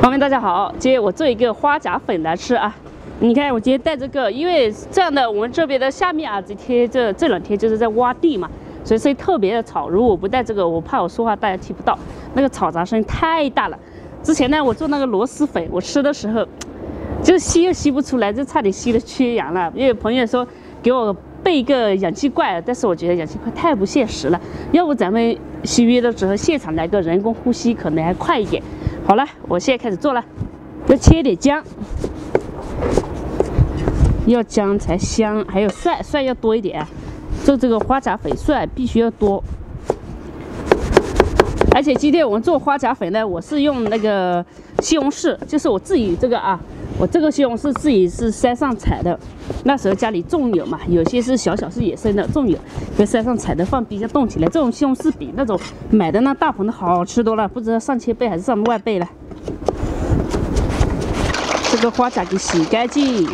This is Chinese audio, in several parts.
朋友们，大家好！今天我做一个花甲粉来吃啊。你看，我今天带这个，因为这样的我们这边的下面啊，这两天就是在挖地嘛，所以声音特别的吵。如果我不带这个，我怕我说话大家听不到，那个嘈杂声太大了。之前呢，我做那个螺蛳粉，我吃的时候就吸又吸不出来，就差点吸的缺氧了。因为朋友说给我备一个氧气罐，但是我觉得氧气罐太不现实了，要不咱们续约的时候现场来个人工呼吸，可能还快一点。好了，我现在开始做了，要切点姜，要姜才香，还有蒜要多一点。做这个花甲粉，蒜必须要多。而且今天我们做花甲粉呢，我是用那个西红柿，就是我自己这个啊，我这个西红柿自己是山上采的，那时候家里种有嘛，有些是小是野生的，种有，在山上采的，放冰箱冻起来。这种西红柿比那种买的那大棚的好吃多了，不知道上千倍还是上万倍了。这个花甲给洗干净，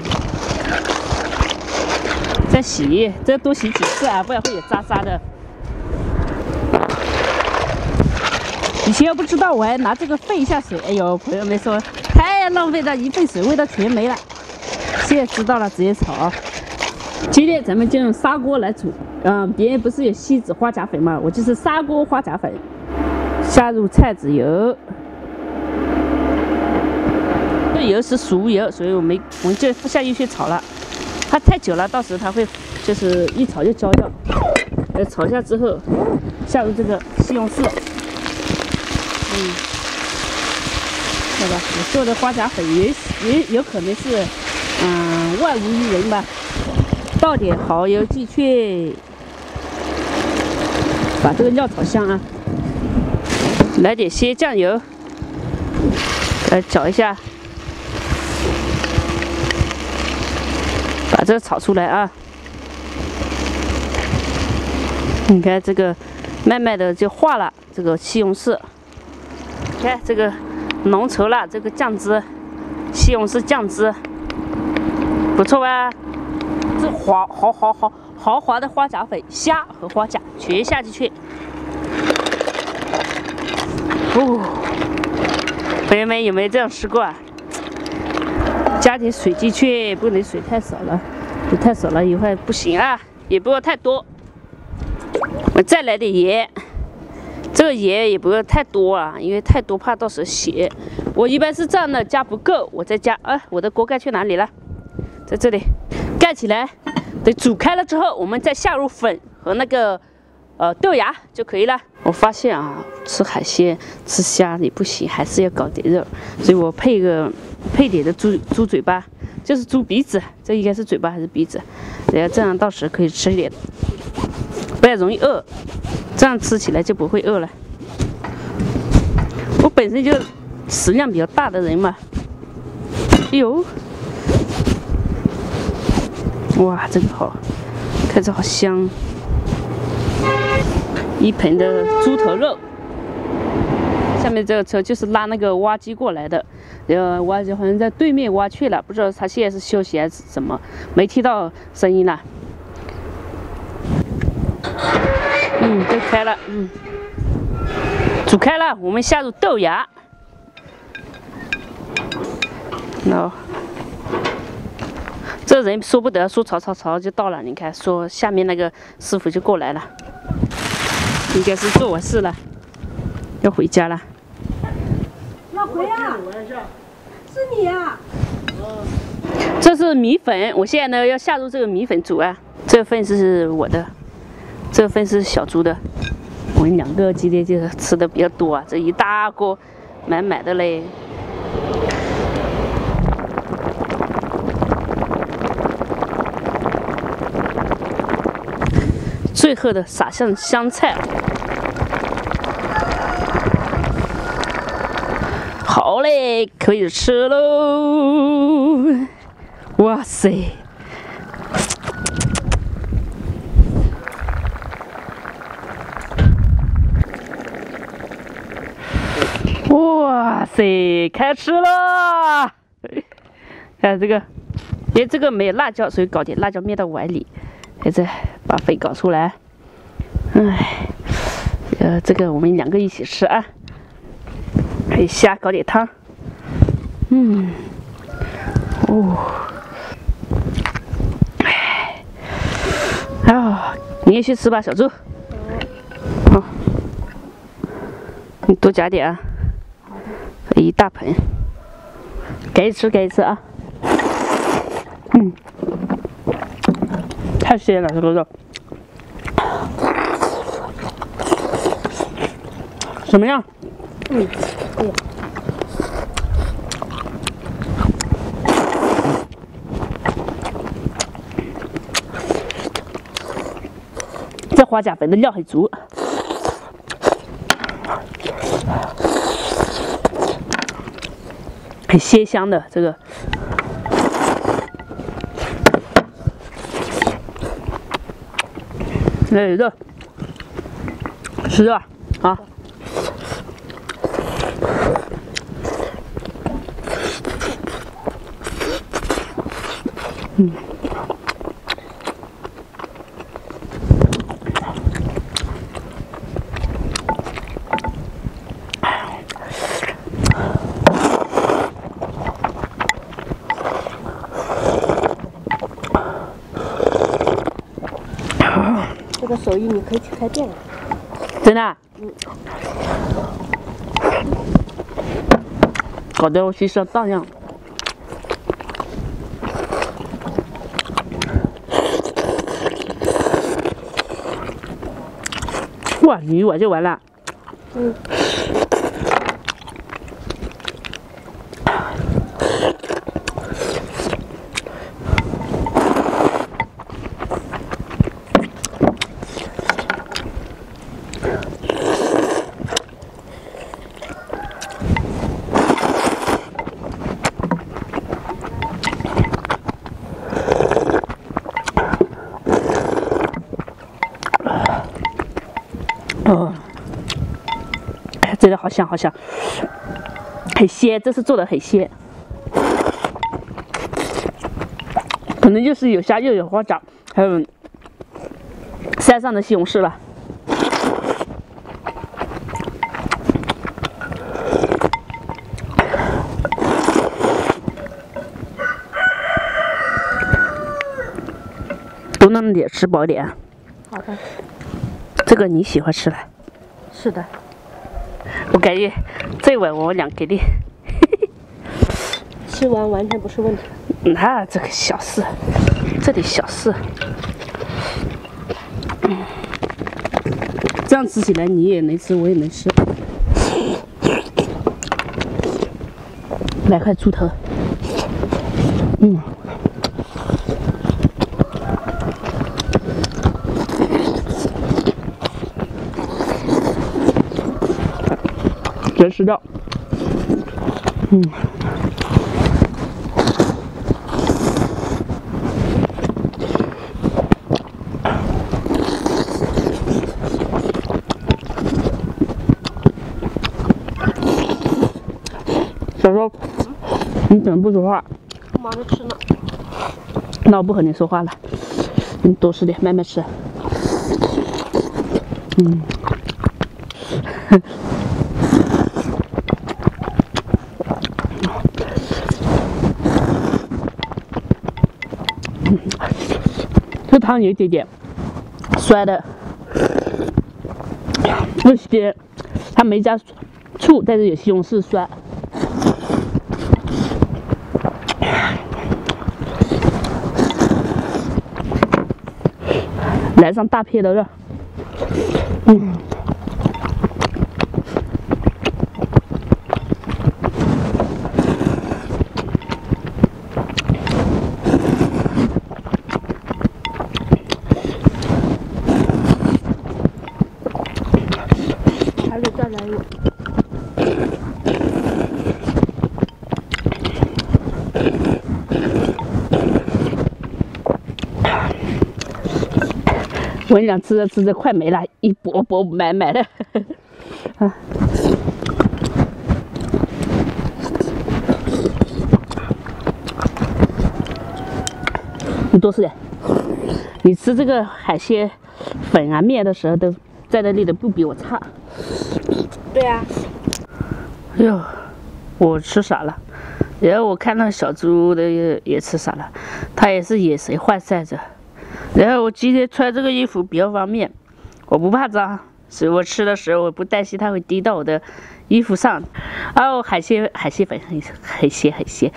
再洗，这多洗几次啊，不然会有渣渣的。以前要不知道，我还拿这个沸一下水，哎呦，朋友们说太浪费了，一沸水味道全没了。现在知道了，直接炒。今天咱们就用砂锅来煮，别人不是有锡纸花甲粉吗？我就是砂锅花甲粉，下入菜籽油，这油是熟油，所以我们就下进去炒了。它太久了，到时候它会就是一炒就焦掉。炒一下之后，下入这个西红柿。好吧，我做的花甲粉也有可能是，万无一人吧。倒点蚝油进去，把这个料炒香啊。来点些酱油，搅一下，把这个炒出来啊。你看这个慢慢的就化了，这个西红柿。看这个浓稠了，这个酱汁，西红柿酱汁，不错吧？这豪华的花甲粉，虾和花甲全下进去。朋友们有没有这样吃过啊？加点水进去，不能水太少了，水太少了以后不行啊，也不要太多。我再来点盐。这个盐也不要太多啊，因为太多怕到时候咸。我一般是这样的，加不够我再加。我的锅盖去哪里了？在这里，盖起来。等煮开了之后，我们再下入粉和那个豆芽就可以了。我发现啊，吃海鲜吃虾也不行，还是要搞点肉，所以我配点的猪嘴巴，就是猪鼻子，这应该是嘴巴还是鼻子？然后这样到时候可以吃一点，不然容易饿。这样吃起来就不会饿了。我本身就食量比较大的人嘛。哎呦，哇，这个好，看着好香。一盆的猪头肉，下面这个车就是拉那个挖机过来的，挖机好像在对面挖去了，不知道他现在是休息还是什么，没听到声音了。都开了，煮开了，我们下入豆芽，这人说不得，说炒就到了。你看，说下面那个师傅就过来了，应该是做完事了，要回家了。老奎啊，是你啊！这是米粉，我现在呢要下入这个米粉煮啊，这份是我的。这份是小猪的，我们两个今天就吃的比较多啊，这一大锅满满的嘞。最后的撒上香菜，好嘞，可以吃喽！哇塞！哇塞，开吃了！看这个，因为这个没有辣椒，所以搞点辣椒面到碗里，现在把粉搞出来。这个我们两个一起吃啊。可以虾搞点汤。你也去吃吧，小猪。好，你多加点啊。一大盆，给你吃，给你吃啊。太鲜了这个肉。怎么样？可以。这花甲粉的料很足，很鲜香的这个。那有肉，吃肉啊！好。这个手艺你可以去开店了。真的、啊？搞得我去上当样。哇，鱼我就完了。真的好香，好香，很鲜，这次做的很鲜，可能就是有虾又有花甲，还有山上的西红柿吧。多弄点，吃饱点。好的。这个你喜欢吃的？是的。我感觉这碗我俩给你，吃完完全不是问题。那这个小事，这点小事，这样吃起来你也能吃，我也能吃。来块猪头，全吃掉，小周，你怎么不说话？忙着吃呢。那我不和你说话了，你多吃点，慢慢吃。这汤有一点点酸的，有些它没加醋，但是有西红柿酸。来上大片的肉，还得再来一碗。我跟你讲，吃着吃着快没了，一钵钵满满的。你多吃点。你吃这个海鲜粉啊面的时候，都在那里的不比我差。对啊。哎呦，我吃傻了，然后我看到小猪的也吃啥了，它也是眼神涣散着。然后我今天穿这个衣服比较方便，我不怕脏，所以我吃的时候我不担心它会滴到我的衣服上。哦，海鲜粉，海鲜。